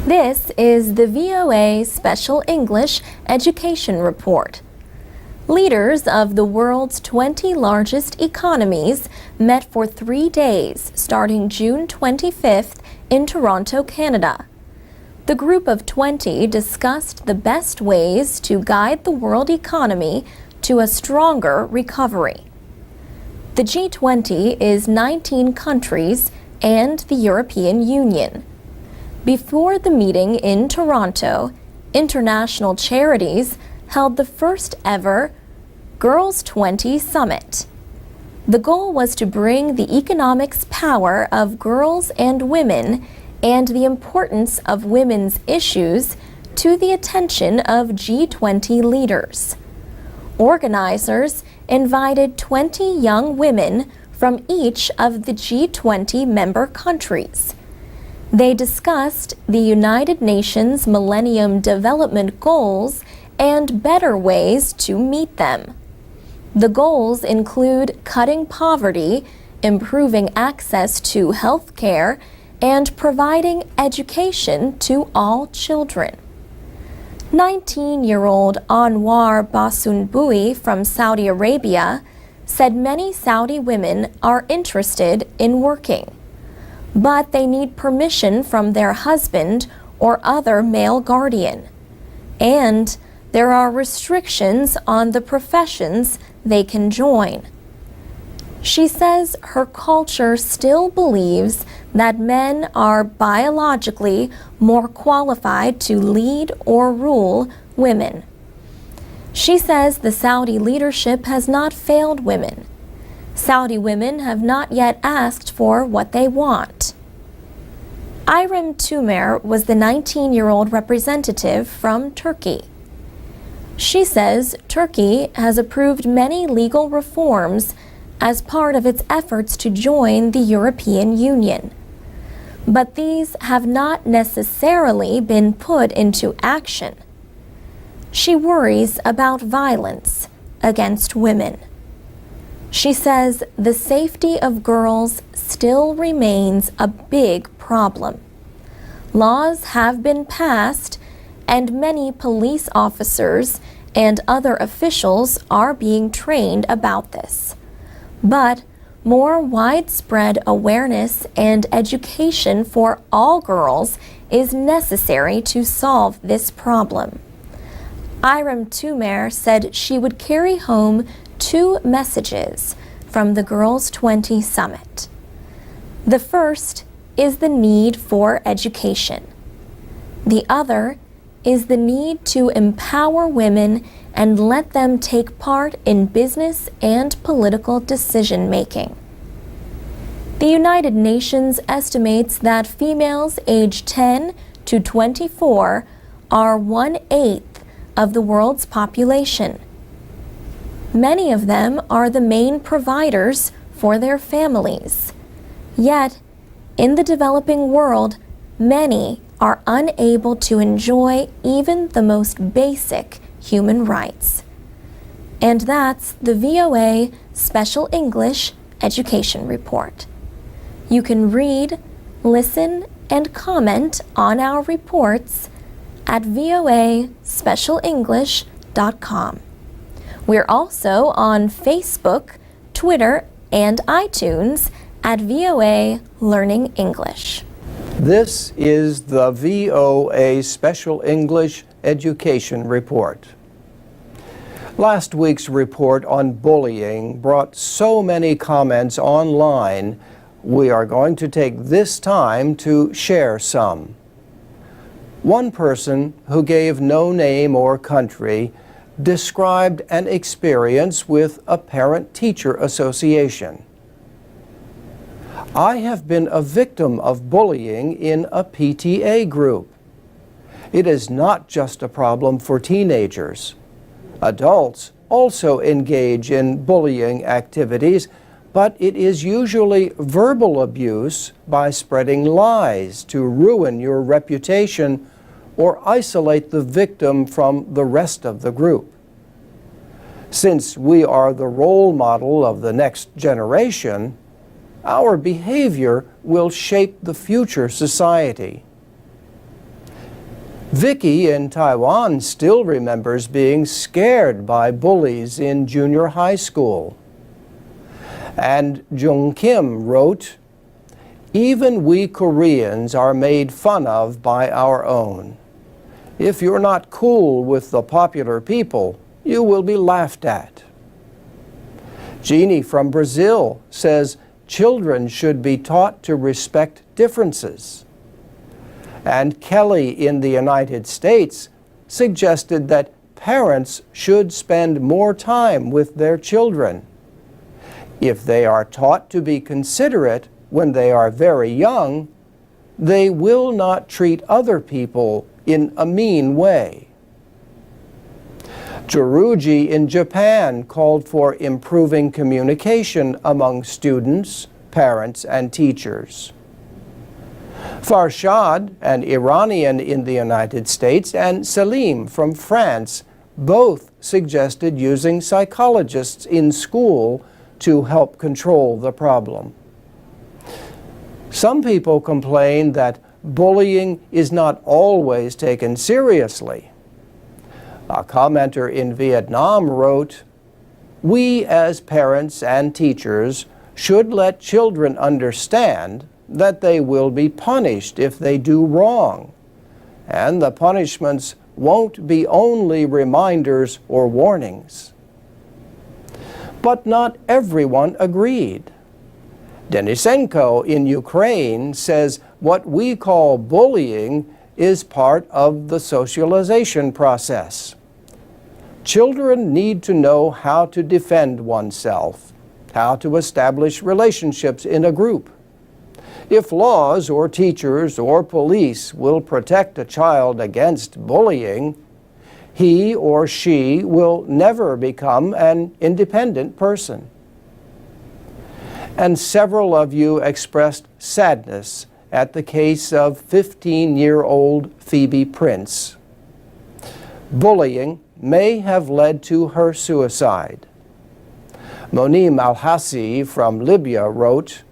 This is the VOA Special English Education Report. Leaders of the world's 20 largest economies met for 3 days starting June 25th in Toronto, Canada. The group of 20 discussed the best ways to guide the world economy to a stronger recovery. The G20 is 19 countries and the European Union. Before the meeting in Toronto, international charities held the first ever Girls 20 Summit. The goal was to bring the economics power of girls and women and the importance of women's issues to the attention of G20 leaders. Organizers invited 20 young women from each of the G20 member countries. They discussed the United Nations Millennium Development Goals and better ways to meet them. The goals include cutting poverty, improving access to health care, and providing education to all children. 19-year-old Anwar Basunbui from Saudi Arabia said many Saudi women are interested in working, but they need permission from their husband or other male guardian. And there are restrictions on the professions they can join. She says her culture still believes that men are biologically more qualified to lead or rule women. She says the Saudi leadership has not failed women. Saudi women have not yet asked for what they want. Irem Tumer was the 19-year-old representative from Turkey. She says Turkey has approved many legal reforms as part of its efforts to join the European Union. But these have not necessarily been put into action. She worries about violence against women. She says the safety of girls still remains a big problem. Laws have been passed, and many police officers and other officials are being trained about this. But more widespread awareness and education for all girls is necessary to solve this problem. Irem Tumer said she would carry home 2 messages from the Girls 20 Summit. The first is the need for education. The other is the need to empower women and let them take part in business and political decision-making. The United Nations estimates that females aged 10 to 24 are 1/8 of the world's population. Many of them are the main providers for their families. Yet, in the developing world, many are unable to enjoy even the most basic human rights. And that's the VOA Special English Education Report. You can read, listen, and comment on our reports at voaspecialenglish.com. We're also on Facebook, Twitter, and iTunes at VOA Learning English. This is the VOA Special English Education Report. Last week's report on bullying brought so many comments online, we are going to take this time to share some. One person who gave no name or country described an experience with a parent-teacher association. I have been a victim of bullying in a PTA group. It is not just a problem for teenagers. Adults also engage in bullying activities, but it is usually verbal abuse by spreading lies to ruin your reputation or isolate the victim from the rest of the group. Since we are the role model of the next generation, our behavior will shape the future society. Vicky in Taiwan still remembers being scared by bullies in junior high school. And Jung Kim wrote, "Even we Koreans are made fun of by our own. If you're not cool with the popular people, you will be laughed at." Jeannie from Brazil says children should be taught to respect differences. And Kelly in the United States suggested that parents should spend more time with their children. If they are taught to be considerate when they are very young, they will not treat other people in a mean way. Joruji in Japan called for improving communication among students, parents, and teachers. Farshad, an Iranian in the United States, and Salim from France both suggested using psychologists in school to help control the problem. Some people complain that bullying is not always taken seriously. A commenter in Vietnam wrote, "We as parents and teachers should let children understand that they will be punished if they do wrong, and the punishments won't be only reminders or warnings." But not everyone agreed. Denisenko in Ukraine says what we call bullying is part of the socialization process. Children need to know how to defend oneself, how to establish relationships in a group. If laws or teachers or police will protect a child against bullying, he or she will never become an independent person. And several of you expressed sadness at the case of 15-year-old Phoebe Prince. Bullying may have led to her suicide. Monim Al-Hassi from Libya wrote,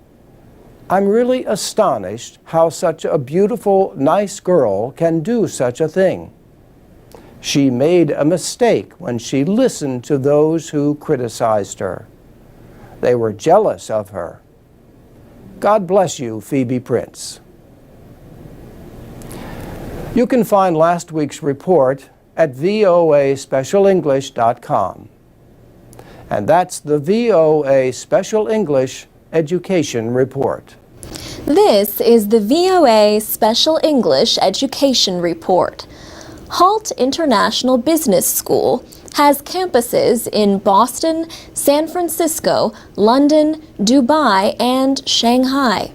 "I'm really astonished how such a beautiful, nice girl can do such a thing. She made a mistake when she listened to those who criticized her. They were jealous of her. God bless you, Phoebe Prince." You can find last week's report at voaspecialenglish.com. And that's the VOA Special English Education Report. This is the VOA Special English Education Report. Halt International Business School has campuses in Boston, San Francisco, London, Dubai, and Shanghai.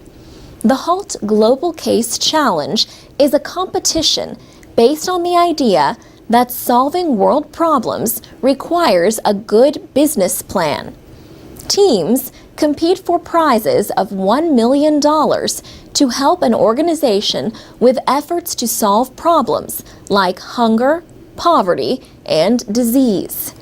The Halt Global Case Challenge is a competition based on the idea that solving world problems requires a good business plan. Teams compete for prizes of $1 million to help an organization with efforts to solve problems like hunger, poverty, and disease.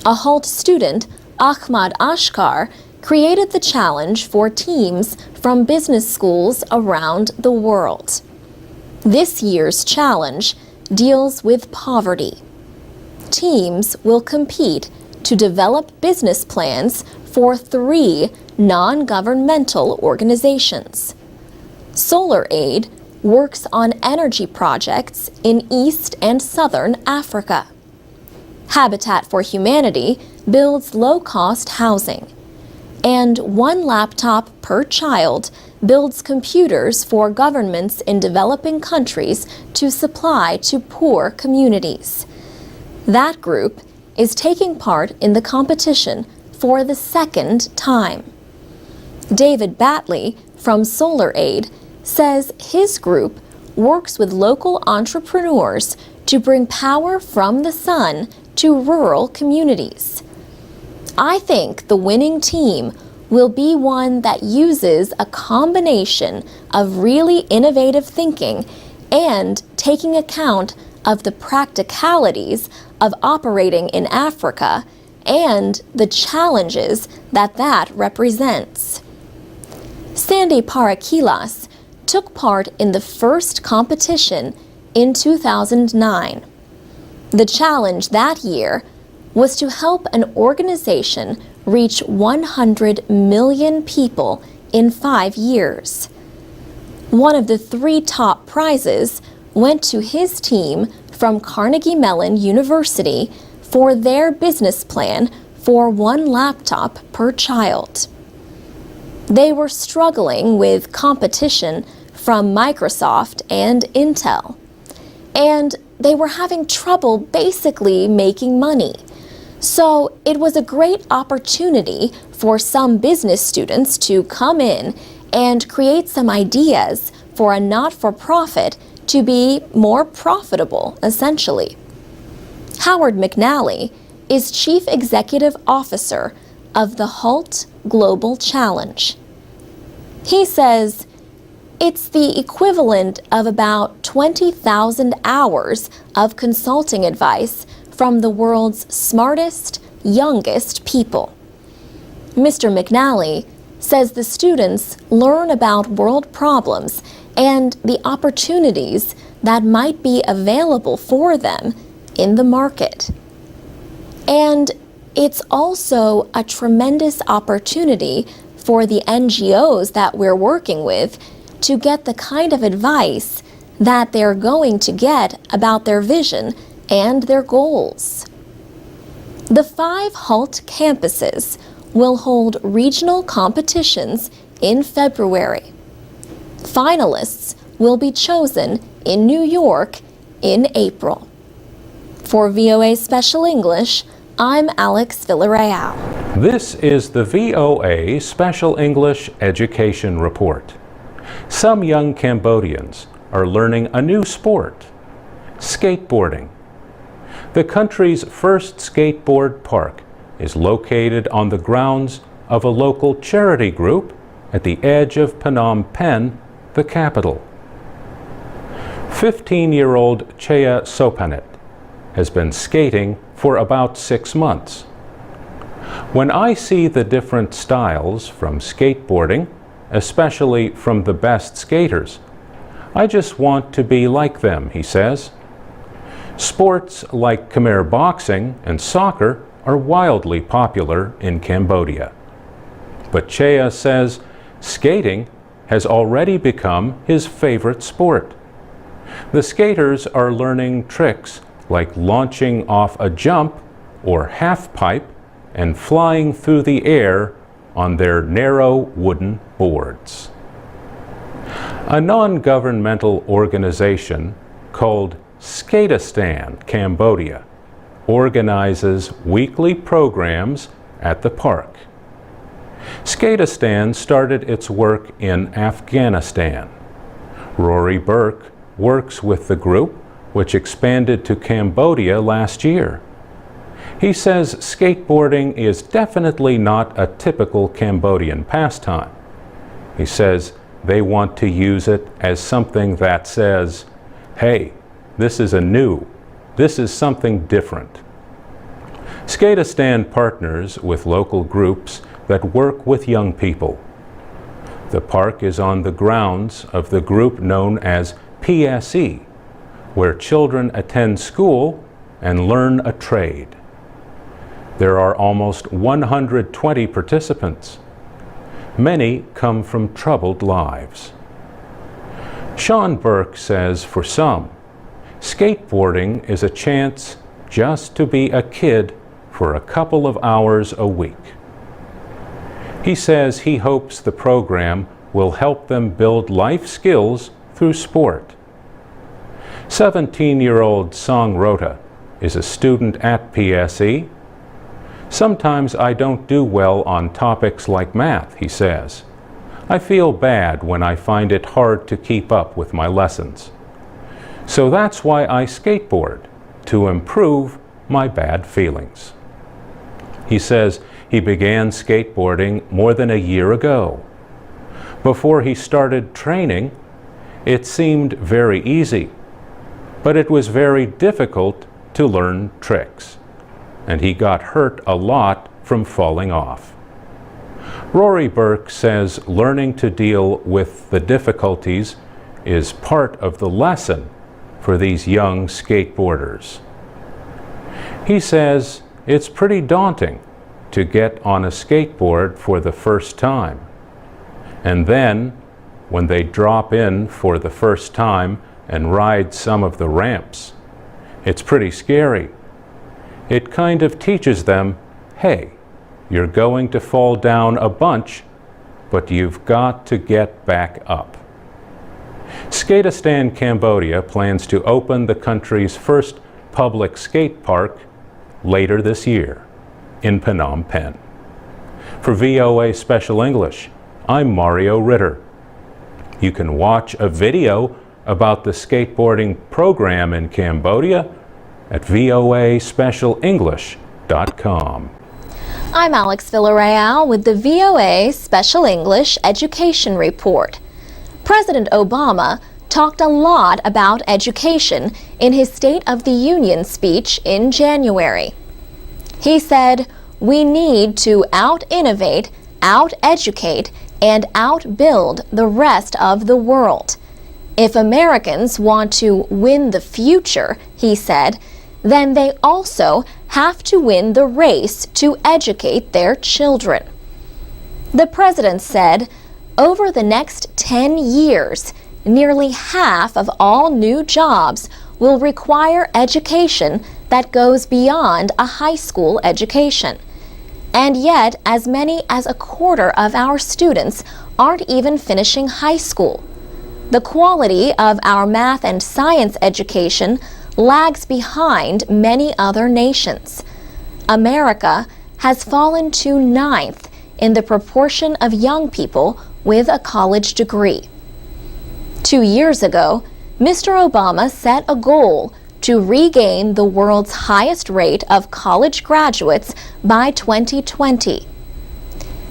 A Halt student, Ahmad Ashkar, created the challenge for teams from business schools around the world. This year's challenge deals with poverty. Teams will compete to develop business plans for 3 non-governmental organizations. Solar Aid works on energy projects in East and Southern Africa. Habitat for Humanity builds low-cost housing. And One Laptop Per Child builds computers for governments in developing countries to supply to poor communities. That group is taking part in the competition for the second time. David Batley from Solar Aid says his group works with local entrepreneurs to bring power from the sun to rural communities. I think the winning team will be one that uses a combination of really innovative thinking and taking account of the practicalities of operating in Africa and the challenges that represents. Sandy Parakilas took part in the first competition in 2009. The challenge that year was to help an organization reach 100 million people in 5 years. One of the 3 top prizes went to his team from Carnegie Mellon University for their business plan for 1 laptop per child. They were struggling with competition from Microsoft and Intel, and they were having trouble basically making money. So it was a great opportunity for some business students to come in and create some ideas for a not-for-profit to be more profitable, essentially. Howard McNally is Chief Executive Officer of the HALT Global Challenge. He says it's the equivalent of about 20,000 hours of consulting advice from the world's smartest, youngest people. Mr. McNally says the students learn about world problems and the opportunities that might be available for them in the market. And it's also a tremendous opportunity for the NGOs that we're working with to get the kind of advice that they're going to get about their vision and their goals. The 5 HALT campuses will hold regional competitions in February. Finalists will be chosen in New York in April. For VOA Special English, I'm Alex Villarreal. This is the VOA Special English Education Report. Some young Cambodians are learning a new sport, skateboarding. The country's first skateboard park is located on the grounds of a local charity group at the edge of Phnom Penh, the capital. 15-year-old Chea Sopanet has been skating for about 6 months. When I see the different styles from skateboarding, especially from the best skaters, I just want to be like them, he says. Sports like Khmer boxing and soccer are wildly popular in Cambodia. But Chea says skating has already become his favorite sport. The skaters are learning tricks like launching off a jump or half pipe and flying through the air on their narrow wooden boards. A non-governmental organization called Skateistan Cambodia organizes weekly programs at the park. Skateistan started its work in Afghanistan. Rory Burke works with the group, which expanded to Cambodia last year. He says skateboarding is definitely not a typical Cambodian pastime. He says they want to use it as something that says, hey, this is something different. Skateistan partners with local groups that work with young people. The park is on the grounds of the group known as PSE, where children attend school and learn a trade. There are almost 120 participants. Many come from troubled lives. Sean Burke says for some, skateboarding is a chance just to be a kid for a couple of hours a week. He says he hopes the program will help them build life skills through sport. 17-year-old Song Rota is a student at PSE. Sometimes I don't do well on topics like math, he says. I feel bad when I find it hard to keep up with my lessons. So that's why I skateboard, to improve my bad feelings. He says he began skateboarding more than a year ago. Before he started training, it seemed very easy, but it was very difficult to learn tricks, and he got hurt a lot from falling off. Rory Burke says learning to deal with the difficulties is part of the lesson for these young skateboarders. He says it's pretty daunting to get on a skateboard for the first time. And then, when they drop in for the first time and ride some of the ramps, it's pretty scary. It kind of teaches them, hey, you're going to fall down a bunch, but you've got to get back up. Skateistan, Cambodia plans to open the country's first public skate park later this year in Phnom Penh. For VOA Special English, I'm Mario Ritter. You can watch a video about the skateboarding program in Cambodia at voaspecialenglish.com. I'm Alex Villarreal with the VOA Special English Education Report. President Obama talked a lot about education in his State of the Union speech in January. He said, "We need to out-innovate, out-educate, and outbuild the rest of the world. If Americans want to win the future," he said, "then they also have to win the race to educate their children." The president said, over the next 10 years, nearly half of all new jobs will require education that goes beyond a high school education. And yet, as many as a quarter of our students aren't even finishing high school. The quality of our math and science education lags behind many other nations. America has fallen to 9th in the proportion of young people with a college degree. 2 years ago, Mr. Obama set a goal to regain the world's highest rate of college graduates by 2020.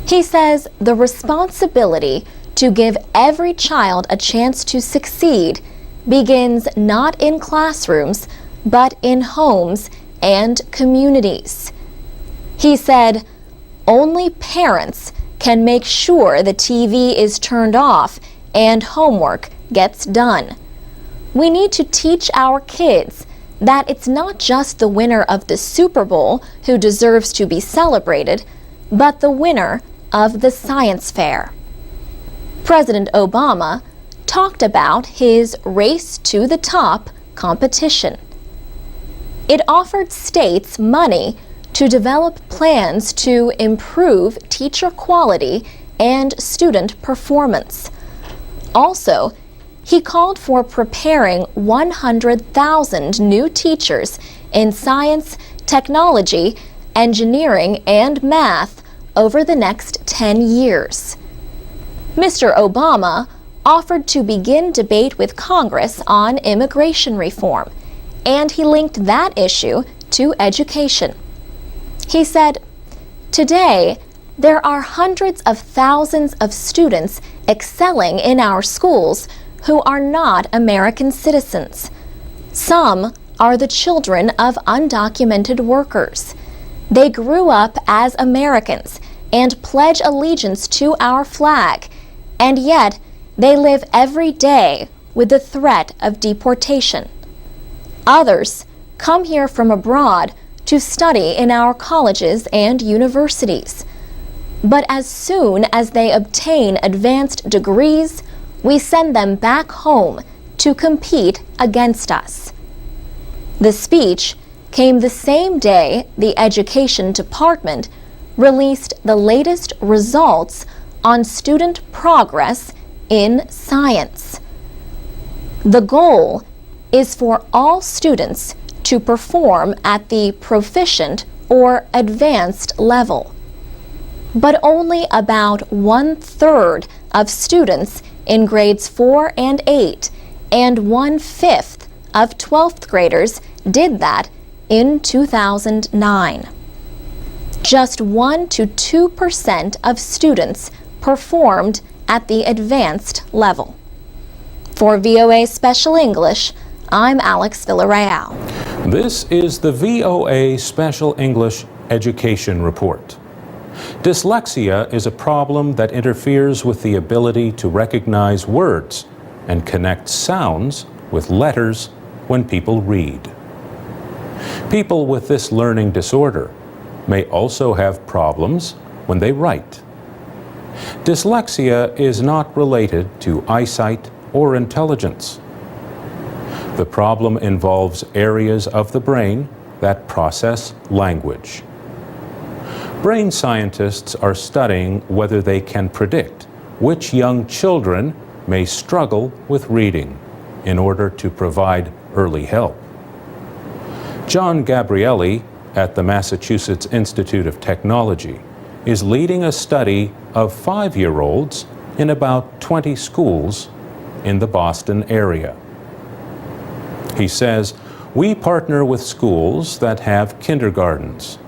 He says the responsibility to give every child a chance to succeed begins not in classrooms, but in homes and communities. He said, "Only parents can make sure the TV is turned off and homework gets done. We need to teach our kids that it's not just the winner of the Super Bowl who deserves to be celebrated, but the winner of the science fair." President Obama talked about his Race to the Top competition. It offered states money to develop plans to improve teacher quality and student performance. Also, he called for preparing 100,000 new teachers in science, technology, engineering, and math over the next 10 years. Mr. Obama offered to begin debate with Congress on immigration reform, and he linked that issue to education. He said, "Today, there are hundreds of thousands of students excelling in our schools who are not American citizens. Some are the children of undocumented workers. They grew up as Americans and pledge allegiance to our flag, and yet they live every day with the threat of deportation. Others come here from abroad to study in our colleges and universities. But as soon as they obtain advanced degrees, we send them back home to compete against us." The speech came the same day the Education Department released the latest results on student progress in science. The goal is for all students to perform at the proficient or advanced level. But only about 1/3 of students in grades 4 and 8 and 1/5 of 12th graders did that in 2009. Just 1 to 2% of students performed at the advanced level. For VOA Special English, I'm Alex Villarreal. This is the VOA Special English Education Report. Dyslexia is a problem that interferes with the ability to recognize words and connect sounds with letters when people read. People with this learning disorder may also have problems when they write. Dyslexia is not related to eyesight or intelligence. The problem involves areas of the brain that process language. Brain scientists are studying whether they can predict which young children may struggle with reading in order to provide early help. John Gabrielli at the Massachusetts Institute of Technology is leading a study of 5-year-olds in about 20 schools in the Boston area. He says, "We partner with schools that have kindergartens,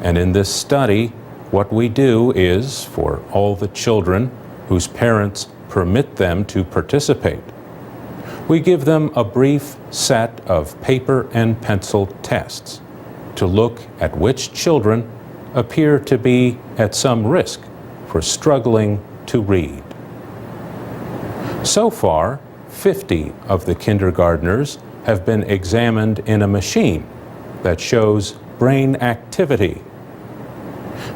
and in this study, what we do is, for all the children whose parents permit them to participate, we give them a brief set of paper and pencil tests to look at which children appear to be at some risk for struggling to read." So far, 50 of the kindergartners have been examined in a machine that shows brain activity.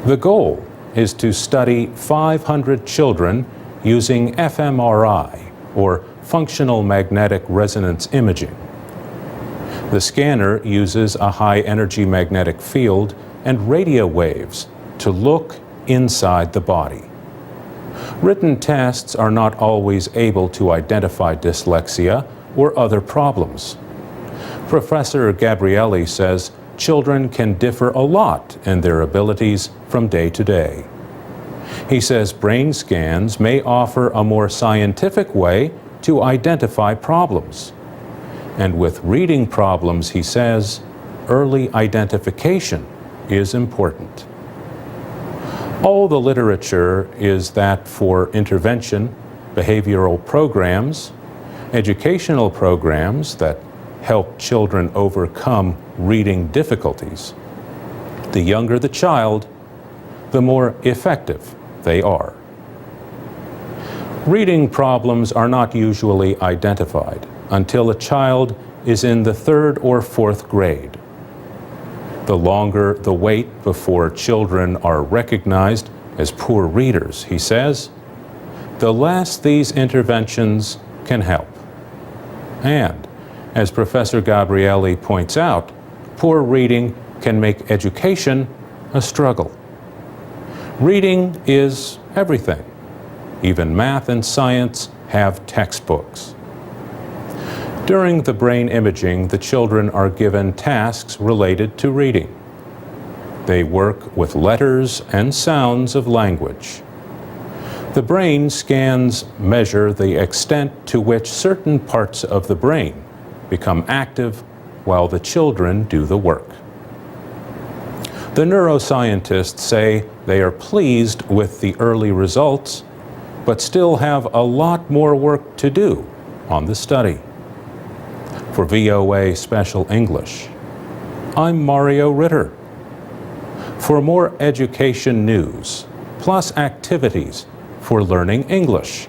The goal is to study 500 children using fMRI, or functional magnetic resonance imaging. The scanner uses a high-energy magnetic field and radio waves to look inside the body. Written tests are not always able to identify dyslexia or other problems. Professor Gabrielli says children can differ a lot in their abilities from day to day. He says brain scans may offer a more scientific way to identify problems. And with reading problems, he says, early identification is important. All the literature is that for intervention, behavioral programs, educational programs that help children overcome reading difficulties, the younger the child, the more effective they are. Reading problems are not usually identified until a child is in the 3rd or 4th grade. The longer the wait before children are recognized as poor readers, he says, the less these interventions can help. And, as Professor Gabrielli points out, poor reading can make education a struggle. Reading is everything. Even math and science have textbooks. During the brain imaging, the children are given tasks related to reading. They work with letters and sounds of language. The brain scans measure the extent to which certain parts of the brain become active while the children do the work. The neuroscientists say they are pleased with the early results, but still have a lot more work to do on the study. For VOA Special English, I'm Mario Ritter. For more education news, plus activities for learning English,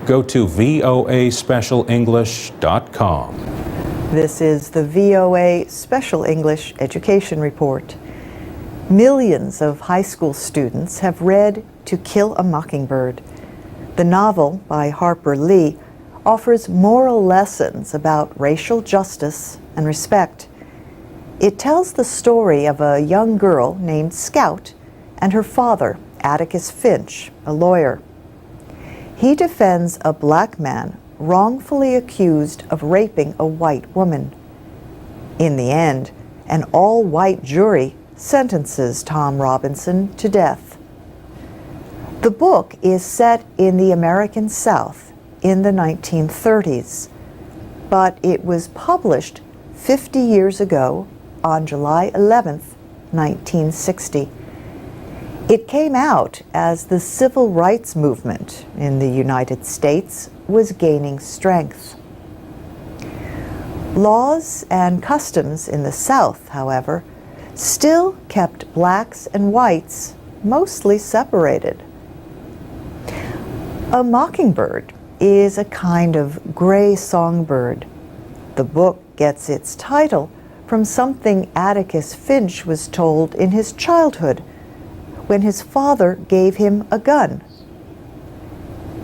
go to voaspecialenglish.com. This is the VOA Special English Education Report. Millions of high school students have read To Kill a Mockingbird. The novel by Harper Lee offers moral lessons about racial justice and respect. It tells the story of a young girl named Scout and her father, Atticus Finch, a lawyer. He defends a black man wrongfully accused of raping a white woman. In the end, an all-white jury sentences Tom Robinson to death. The book is set in the American South in the 1930s, but it was published 50 years ago on July 11th, 1960. It came out as the civil rights movement in the United States was gaining strength. Laws and customs in the South, however, still kept blacks and whites mostly separated. A mockingbird is a kind of gray songbird. The book gets its title from something Atticus Finch was told in his childhood when his father gave him a gun.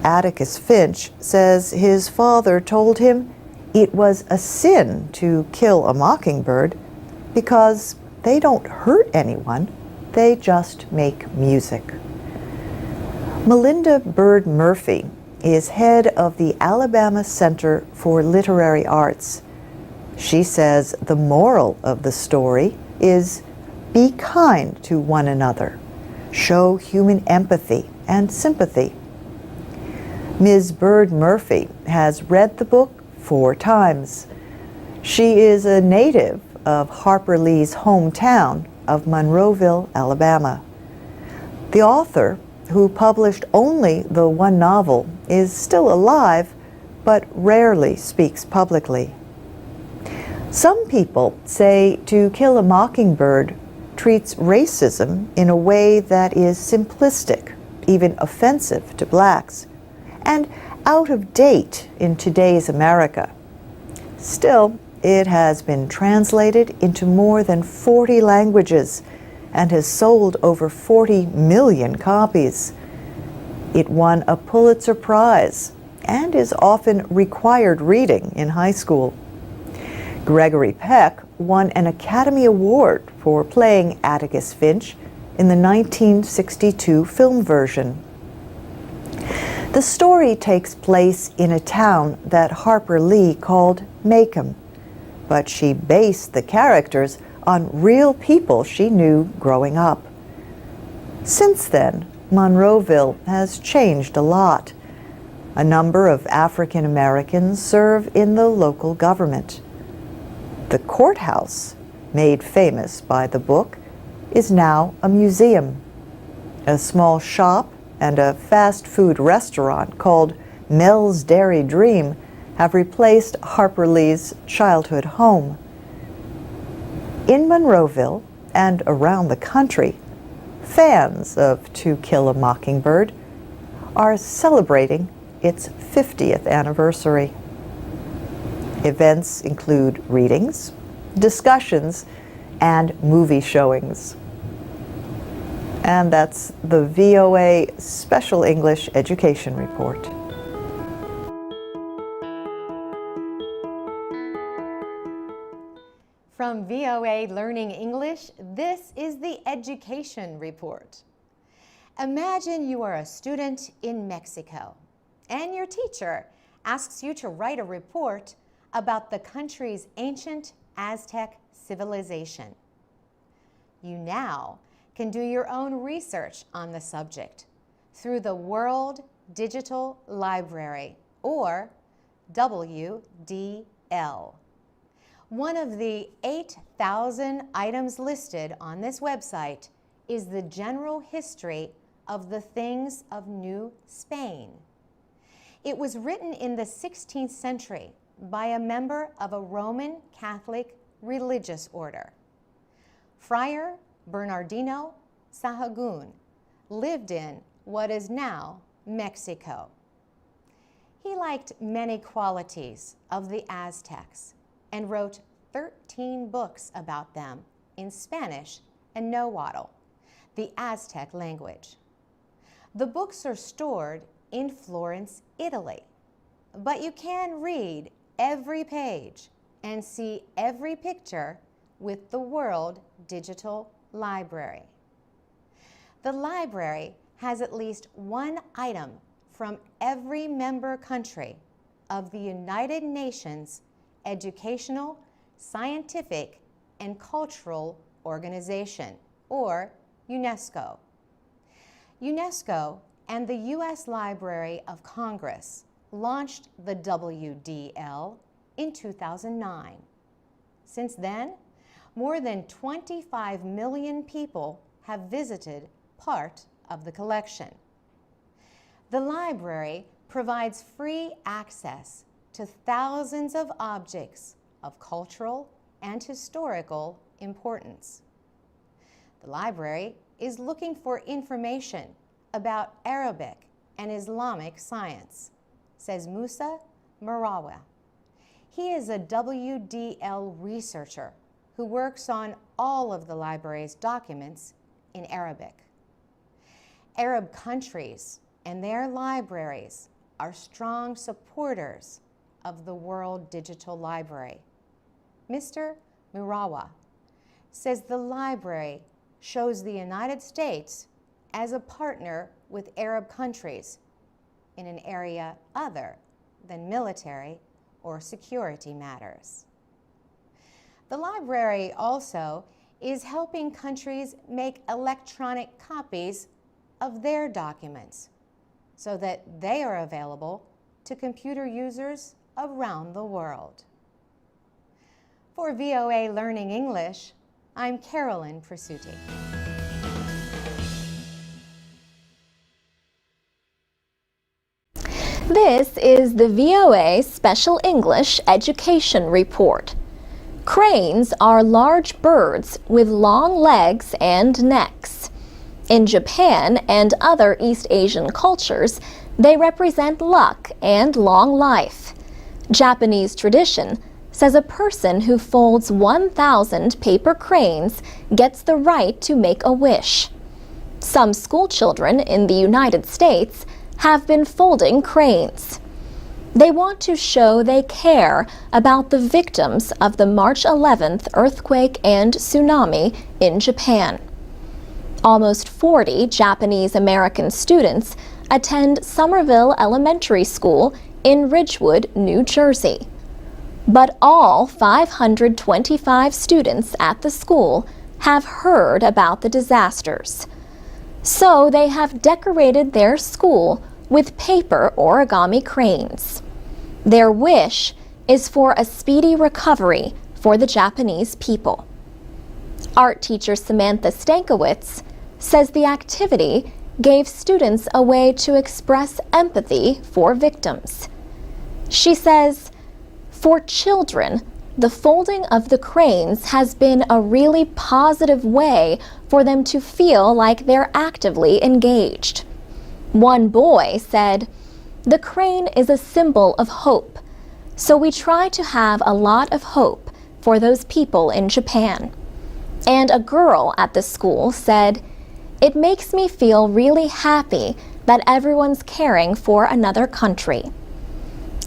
Atticus Finch says his father told him it was a sin to kill a mockingbird because they don't hurt anyone, they just make music. Melinda Bird Murphy is head of the Alabama Center for Literary Arts. She says the moral of the story is be kind to one another, show human empathy and sympathy. Ms. Bird Murphy has read the book 4 times. She is a native of Harper Lee's hometown of Monroeville, Alabama. The author, who published only the 1 novel, is still alive, but rarely speaks publicly. Some people say To Kill a Mockingbird treats racism in a way that is simplistic, even offensive to blacks, and out of date in today's America. Still, it has been translated into more than 40 languages and has sold over 40 million copies. It won a Pulitzer Prize and is often required reading in high school. Gregory Peck won an Academy Award for playing Atticus Finch in the 1962 film version. The story takes place in a town that Harper Lee called Macomb, but she based the characters on real people she knew growing up. Since then, Monroeville has changed a lot. A number of African Americans serve in the local government. The courthouse, made famous by the book, is now a museum. A small shop and a fast food restaurant called Mel's Dairy Dream have replaced Harper Lee's childhood home. In Monroeville and around the country, fans of To Kill a Mockingbird are celebrating its 50th anniversary. Events include readings, discussions, and movie showings. And that's the VOA Special English Education Report. From VOA Learning English, this is the Education Report. Imagine you are a student in Mexico, and your teacher asks you to write a report about the country's ancient Aztec civilization. You now can do your own research on the subject through the World Digital Library, or WDL. One of the 8,000 items listed on this website is the general history of the things of New Spain. It was written in the 16th century by a member of a Roman Catholic religious order. Friar Bernardino Sahagún lived in what is now Mexico. He liked many qualities of the Aztecs and wrote 13 books about them in Spanish and Nahuatl, the Aztec language. The books are stored in Florence, Italy, but you can read every page and see every picture with the World Digital Library. The library has at least one item from every member country of the United Nations Educational, Scientific, and Cultural Organization, or UNESCO. UNESCO and the U.S. Library of Congress launched the WDL in 2009. Since then, more than 25 million people have visited part of the collection. The library provides free access to thousands of objects of cultural and historical importance. The library is looking for information about Arabic and Islamic science, says Musa Marawa. He is a WDL researcher who works on all of the library's documents in Arabic. Arab countries and their libraries are strong supporters of the World Digital Library. Mr. Murawa says the library shows the United States as a partner with Arab countries in an area other than military or security matters. The library also is helping countries make electronic copies of their documents so that they are available to computer users around the world. For VOA Learning English, I'm Carolyn Presutti. This is the VOA Special English Education Report. Cranes are large birds with long legs and necks. In Japan and other East Asian cultures, they represent luck and long life. Japanese tradition says a person who folds 1,000 paper cranes gets the right to make a wish. Some school children in the United States have been folding cranes. They want to show they care about the victims of the March 11th earthquake and tsunami in Japan. Almost 40 Japanese American students attend Somerville Elementary School in Ridgewood, New Jersey. But all 525 students at the school have heard about the disasters. So they have decorated their school with paper origami cranes. Their wish is for a speedy recovery for the Japanese people. Art teacher Samantha Stankiewicz says the activity gave students a way to express empathy for victims. She says, for children, the folding of the cranes has been a really positive way for them to feel like they're actively engaged. One boy said, "The crane is a symbol of hope, so we try to have a lot of hope for those people in Japan." And a girl at the school said, "It makes me feel really happy that everyone's caring for another country."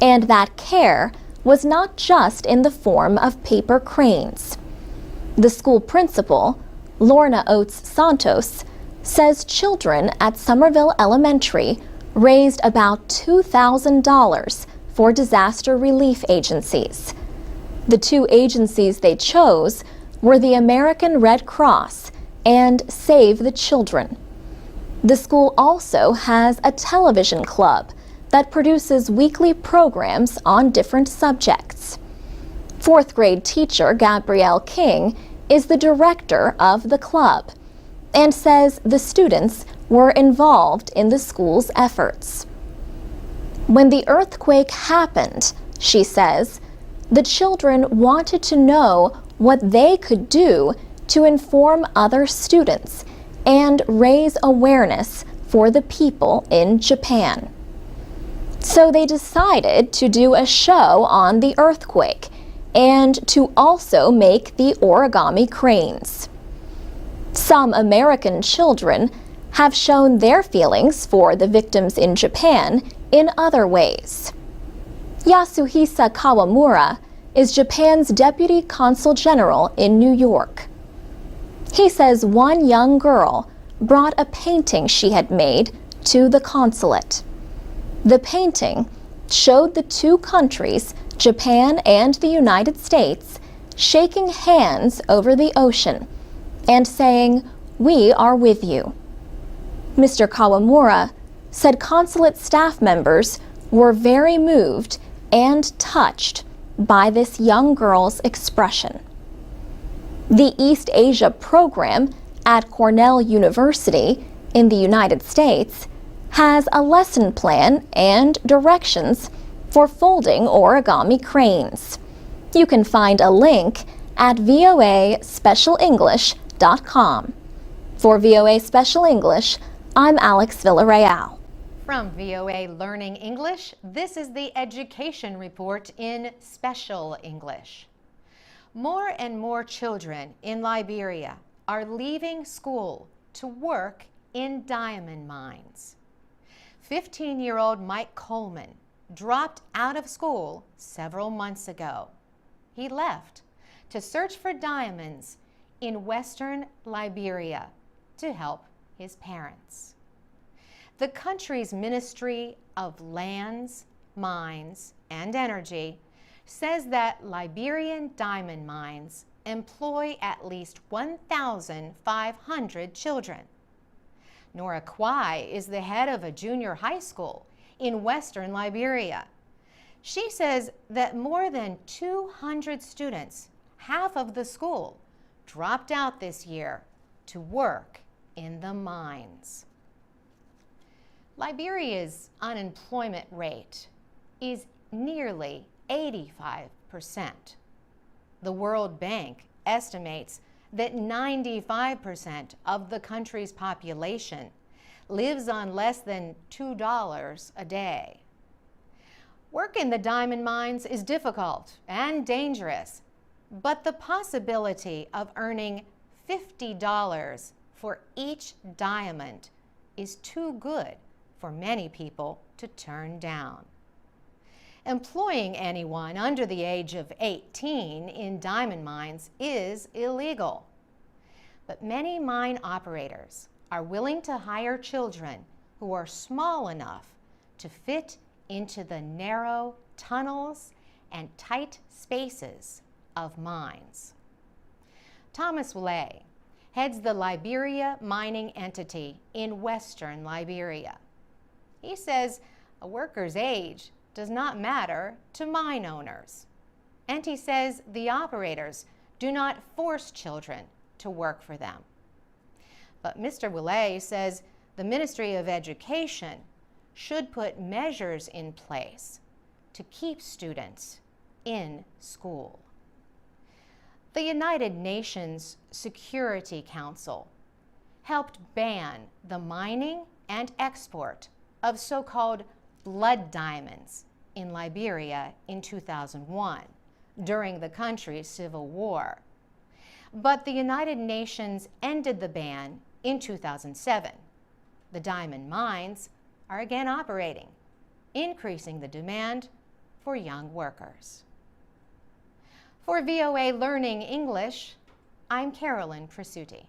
And that care was not just in the form of paper cranes. The school principal, Lorna Oates Santos, says children at Somerville Elementary raised about $2,000 for disaster relief agencies. The two agencies they chose were the American Red Cross and Save the Children. The school also has a television club that produces weekly programs on different subjects. Fourth grade teacher Gabrielle King is the director of the club and says the students were involved in the school's efforts. When the earthquake happened, she says, the children wanted to know what they could do to inform other students and raise awareness for the people in Japan. So they decided to do a show on the earthquake and to also make the origami cranes. Some American children have shown their feelings for the victims in Japan in other ways. Yasuhisa Kawamura is Japan's Deputy Consul General in New York. He says one young girl brought a painting she had made to the consulate. The painting showed the two countries, Japan and the United States, shaking hands over the ocean and saying, "We are with you." Mr. Kawamura said consulate staff members were very moved and touched by this young girl's expression. The East Asia program at Cornell University in the United States has a lesson plan and directions for folding origami cranes. You can find a link at voaspecialenglish.com. For VOA Special English, I'm Alex Villarreal. From VOA Learning English, this is the Education Report in Special English. More and more children in Liberia are leaving school to work in diamond mines. 15-year-old Mike Coleman dropped out of school several months ago. He left to search for diamonds in western Liberia to help his parents. The country's Ministry of Lands, Mines, and Energy says that Liberian diamond mines employ at least 1,500 children. Nora Kwai is the head of a junior high school in western Liberia. She says that more than 200 students, half of the school, dropped out this year to work in the mines. Liberia's unemployment rate is nearly 85%. The World Bank estimates that 95% of the country's population lives on less than $2 a day. Work in the diamond mines is difficult and dangerous, but the possibility of earning $50 for each diamond is too good for many people to turn down. Employing anyone under the age of 18 in diamond mines is illegal. But many mine operators are willing to hire children who are small enough to fit into the narrow tunnels and tight spaces of mines. Thomas Willey heads the Liberia mining entity in western Liberia. He says a worker's age does not matter to mine owners. And he says the operators do not force children to work for them. But Mr. Willey says the Ministry of Education should put measures in place to keep students in school. The United Nations Security Council helped ban the mining and export of so-called blood diamonds in Liberia in 2001, during the country's civil war. But the United Nations ended the ban in 2007. The diamond mines are again operating, increasing the demand for young workers. For VOA Learning English, I'm Carolyn Prasuti.